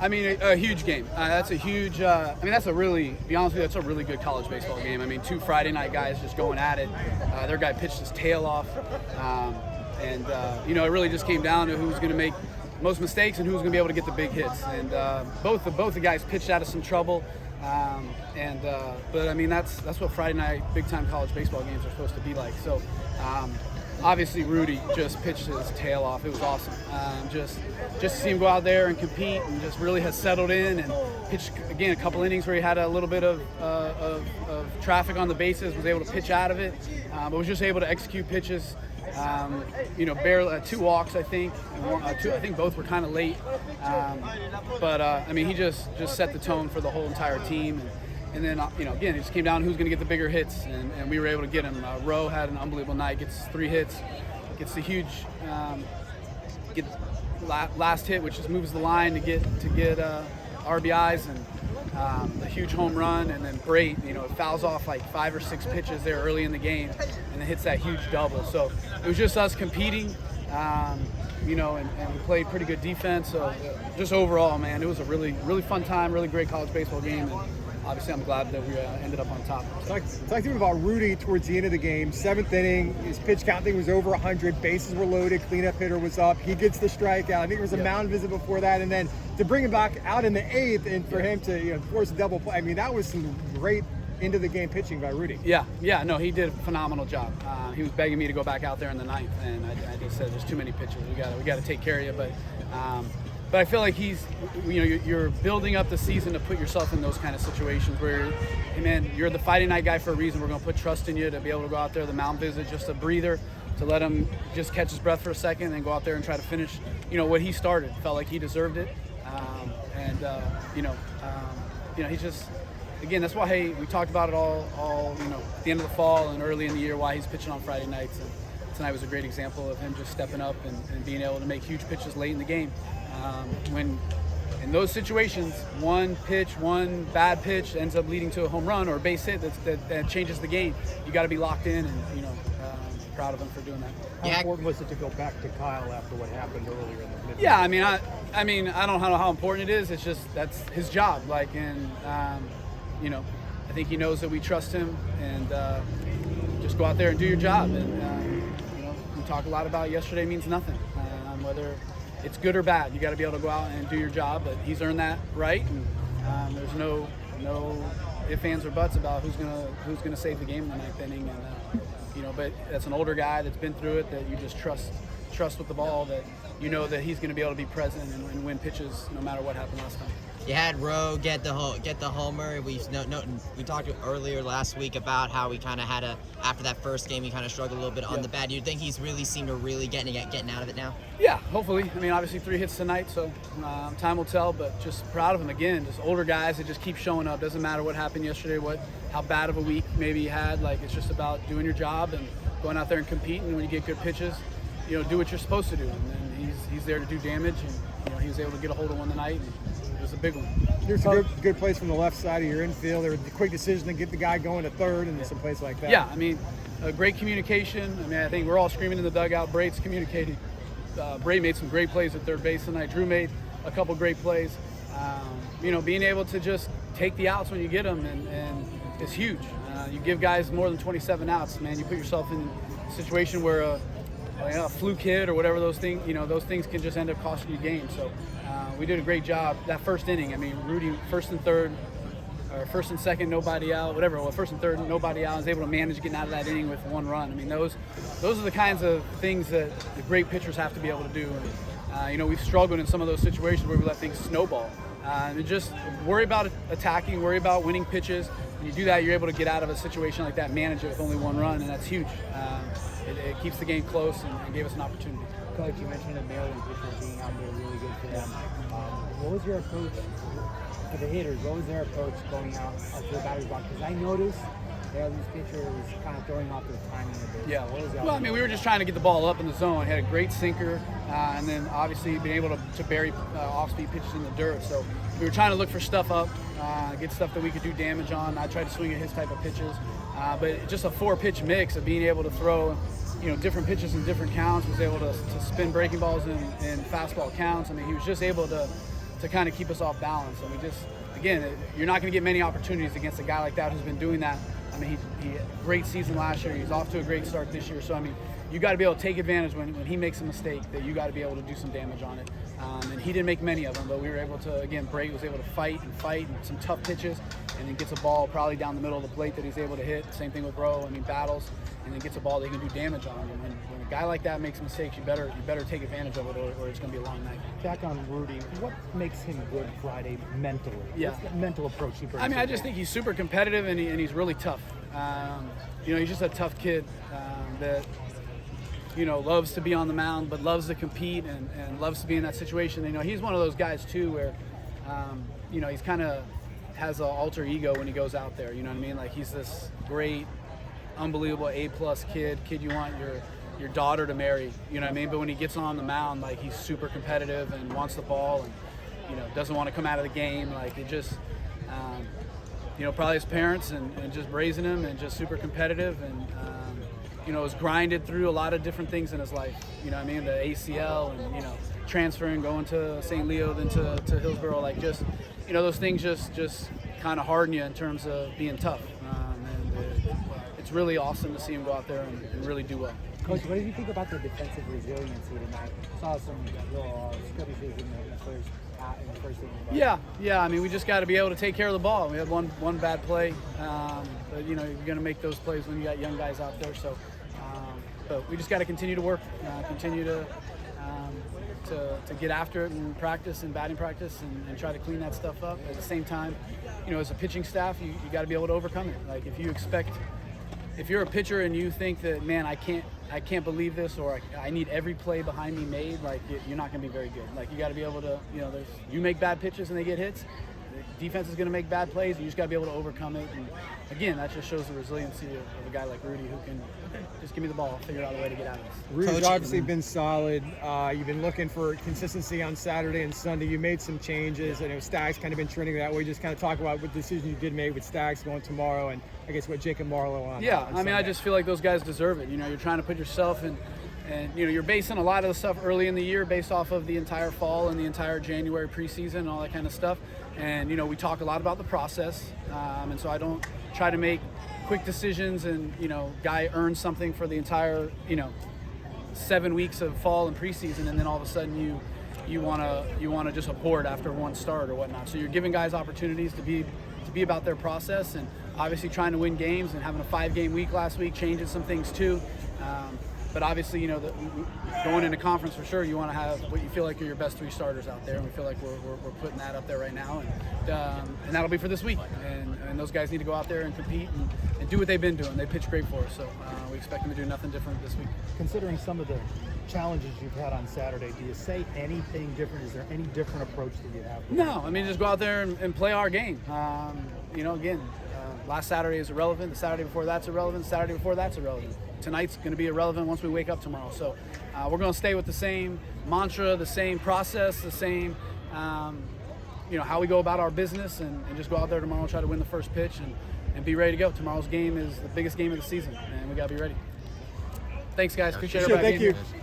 I mean, a huge game. That's a huge. That's a really, to be honest with you, that's a really good college baseball game. I mean, 2 Friday night guys just going at it. Their guy pitched his tail off, it really just came down to who's going to make most mistakes and who's going to be able to get the big hits. And both the guys pitched out of some trouble. But I mean, that's what Friday night big time college baseball games are supposed to be like. So. Obviously, Rudy just pitched his tail off. It was awesome. Just to see him go out there and compete, and just really has settled in and pitched again a couple innings where he had a little bit of traffic on the bases, was able to pitch out of it, but was just able to execute pitches. Barely 2 walks, I think. I think both were kind of late. He just set the tone for the whole entire team. And then, again, it just came down to who's going to get the bigger hits, and we were able to get him. Rowe had an unbelievable night, gets 3 hits, gets the huge last hit, which just moves the line to get RBIs, and the huge home run, and then Brait, fouls off like 5 or 6 pitches there early in the game, and then hits that huge double. So it was just us competing, and we played pretty good defense. So just overall, man, it was a really, really fun time, really great college baseball game. And obviously, I'm glad that we ended up on top. Talk to me about Rudy towards the end of the game. 7th inning, his pitch counting was over 100, bases were loaded, cleanup hitter was up. He gets the strikeout. I think there was a mound visit before that, and then to bring him back out in the 8th and for him to force a double play. I mean, that was some great end of the game pitching by Rudy. No, he did a phenomenal job. He was begging me to go back out there in the 9th, and I just said there's too many pitches. We got to take care of you, But I feel like you're building up the season to put yourself in those kind of situations where, hey man, you're the Friday night guy for a reason. We're going to put trust in you to be able to go out there, the mound visit, just a breather, to let him just catch his breath for a second and then go out there and try to finish, what he started. Felt like he deserved it. He's just, again, that's why, we talked about it all at the end of the fall and early in the year, why he's pitching on Friday nights. And tonight was a great example of him just stepping up and being able to make huge pitches late in the game. When in those situations, one bad pitch ends up leading to a home run or a base hit that changes the game. You got to be locked in, and proud of him for doing that. How important was it to go back to Kyle after what happened earlier in the mid? Yeah, I don't know how important it is. It's just that's his job. I think he knows that we trust him, and just go out there and do your job. And we talk a lot about yesterday means nothing, whether it's good or bad. You got to be able to go out and do your job, but he's earned that right, and there's no ifs, ands, or buts about who's gonna save the game in the 9th inning. And but that's an older guy that's been through it, that you just trust with the ball, that that he's going to be able to be present and win pitches no matter what happened last time. You had Rowe get the homer. We talked earlier last week about how we kind of had after that first game, he kind of struggled a little bit on the bat. Do you think he's really seemed to really getting out of it now? Yeah, hopefully. Obviously 3 hits tonight, so time will tell. But just proud of him again. Just older guys that just keep showing up. Doesn't matter what happened yesterday, how bad of a week maybe you had. It's just about doing your job and going out there and competing. And when you get good pitches, do what you're supposed to do. And then he's there to do damage, and he was able to get a hold of one tonight. And it was a big one. There's a good place from the left side of your infield. There was a quick decision to get the guy going to third and some place like that. Yeah, great communication. I think we're all screaming in the dugout. Brait's communicating. Brait made some great plays at third base tonight. Drew made a couple great plays. Being able to just take the outs when you get them and it's huge. You give guys more than 27 outs, man. You put yourself in a situation where a fluke hit or whatever those things can just end up costing you games. So we did a great job that first inning. Rudy first and second, nobody out, whatever. Well, first and third, nobody out. Was able to manage getting out of that inning with 1 run. Those are the kinds of things that the great pitchers have to be able to do. And, we've struggled in some of those situations where we let things snowball. And just worry about attacking, worry about winning pitches. When you do that, you're able to get out of a situation like that, manage it with only 1 run, and that's huge. It keeps the game close and gave us an opportunity. Coach, you mentioned the Maryland pitchers being out there really good for them. What was your approach for the hitters? What was their approach going out to the batter's box? Because I noticed Maryland's pitcher was kind of throwing off their timing a bit. Yeah. What was that? Well, we were just trying to get the ball up in the zone. Had a great sinker, and then obviously being able to bury off-speed pitches in the dirt. So we were trying to look for stuff up, get stuff that we could do damage on. I tried to swing at his type of pitches, but just a 4-pitch mix of being able to throw, different pitches in different counts. Was able to spin breaking balls in fastball counts. He was just able to kind of keep us off balance. And we just, again, you're not going to get many opportunities against a guy like that who's been doing that. I mean, he had a great season last year. He's off to a great start this year. So, I mean, you got to be able to take advantage when he makes a mistake, that you got to be able to do some damage on it. And he didn't make many of them, but we were able to, again, Bray was able to fight and some tough pitches, and then gets a ball probably down the middle of the plate that he's able to hit. Same thing with Rowe. I mean, battles, and then gets a ball that he can do damage on. And when a guy like that makes mistakes, you better take advantage of it, or it's going to be a long night. Back on Rudy, what makes him good Friday mentally? Yeah. What's the mental approach he brings? I mean, I just think he's super competitive, and he's really tough. He's just a tough kid that, loves to be on the mound, but loves to compete and loves to be in that situation. He's one of those guys too where, he's kind of has an alter ego when he goes out there. You know what I mean? Like, he's this great, unbelievable A+ kid you want your daughter to marry. You know what I mean? But when he gets on the mound, like, he's super competitive and wants the ball, and doesn't want to come out of the game. Like, it just, probably his parents and just raising him, and just super competitive, and has grinded through a lot of different things in his life. You know what I mean? The ACL, and transferring, going to St. Leo, then to Hillsborough. Like, just those things just kind of harden you in terms of being tough. It's really awesome to see him go out there and really do well. Coach, what did you think about the defensive resiliency tonight? Saw some little skirmishes in the first inning. Yeah. I mean, we just got to be able to take care of the ball. We had one bad play, but you're going to make those plays when you got young guys out there. So, but we just got to continue to work, continue to get after it in practice and batting practice, and try to clean that stuff up. At the same time, as a pitching staff, you got to be able to overcome it. Like, if you're a pitcher and you think that, man, I can't believe this, or I need every play behind me made, like, you're not going to be very good. Like, you got to be able to, you make bad pitches and they get hits. The defense is going to make bad plays, and you just got to be able to overcome it. And again, that just shows the resiliency of a guy like Rudy, who can just give me the ball, figure out a way to get out of this. Rudy's Coach, obviously been solid. You've been looking for consistency on Saturday and Sunday. You made some changes. I know Staggs kind of been trending that way. Just kind of talk about what decision you did make with Staggs going tomorrow, and I guess what Jacob Marlowe on. Yeah, on I mean, I Sunday. just feel like those guys deserve it. You're trying to put yourself in, and you're basing a lot of the stuff early in the year based off of the entire fall and the entire January preseason and all that kind of stuff. And we talk a lot about the process, and so I don't try to make quick decisions and guy earns something for the entire 7 weeks of fall and preseason, and then all of a sudden you want to just abort after one start or whatnot. So you're giving guys opportunities to be about their process, and obviously trying to win games, and having a 5-game week last week changes some things too. But obviously, going into conference for sure, you want to have what you feel like are your best 3 starters out there, and we feel like we're putting that up there right now, and that'll be for this week. And those guys need to go out there and compete and do what they've been doing. They pitched great for us, so we expect them to do nothing different this week. Considering some of the challenges you've had on Saturday, do you say anything different? Is there any different approach that you have? No, I mean, just go out there and play our game. Again, last Saturday is irrelevant. The Saturday before that's irrelevant. The Saturday before that's irrelevant. Tonight's going to be irrelevant once we wake up tomorrow. So we're going to stay with the same mantra, the same process, the same, how we go about our business, and just go out there tomorrow and try to win the first pitch and be ready to go. Tomorrow's game is the biggest game of the season, and we got to be ready. Thanks, guys. Appreciate everybody being here. Thank you.